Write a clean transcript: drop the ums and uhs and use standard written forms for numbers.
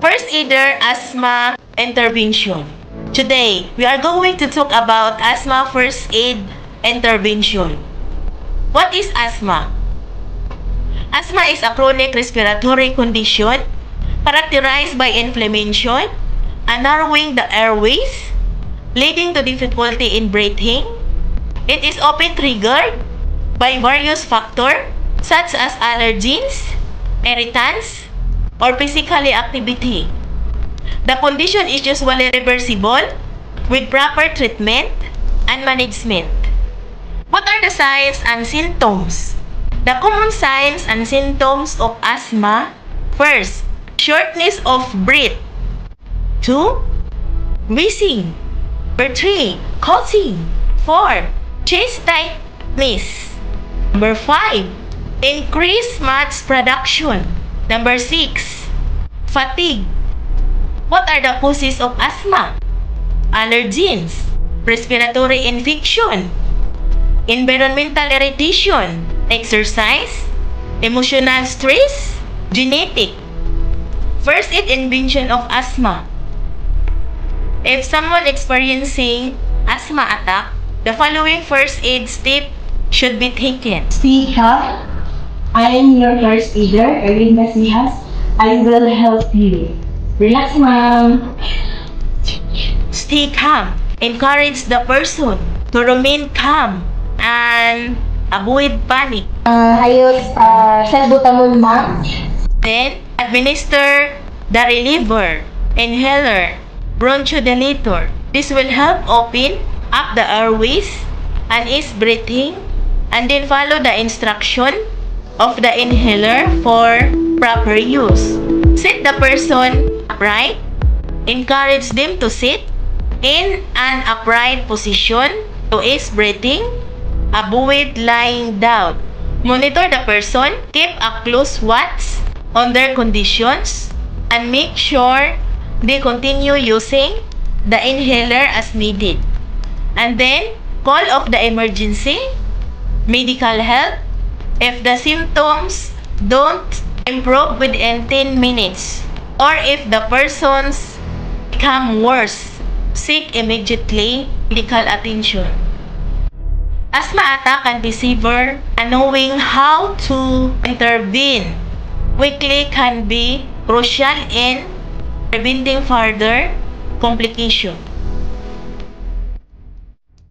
First aider asthma intervention. Today, we are going to talk about asthma first aid intervention. What is asthma? Asthma is a chronic respiratory condition characterized by inflammation and narrowing the airways, leading to difficulty in breathing. It is often triggered by various factors such as allergens, irritants, or physical activity. The condition is usually reversible with proper treatment and management. What are the signs and symptoms? The common signs and symptoms of asthma: first, shortness of breath. 2. Wheezing. 3. Coughing. 4. Chest tightness. 5. Increased mass production. 6. Fatigue. What are the causes of asthma? Allergens, respiratory infection, environmental irritation, exercise, emotional stress, genetic. First aid intervention of asthma. If someone experiencing asthma attack, the following first aid step should be taken. Stay calm. I am your first aider, Erlene Masihas. I will help you. Relax, ma'am. Stay calm. Encourage the person to remain calm and avoid panic. Ayos, salbutamol, ma'am. Then, administer the reliever, inhaler, bronchodilator. This will help open up the airways and ease breathing, and then follow the instruction of the inhaler for proper use. Sit the person upright. Encourage them to sit in an upright position to ease breathing. Avoid lying down. Monitor the person. Keep a close watch on their conditions and make sure they continue using the inhaler as needed. And then, call off the emergency medical help if the symptoms don't improve within 10 minutes, or if the persons become worse, seek immediately medical attention. Asthma attack can be severe, and knowing how to intervene quickly can be crucial in preventing further complications.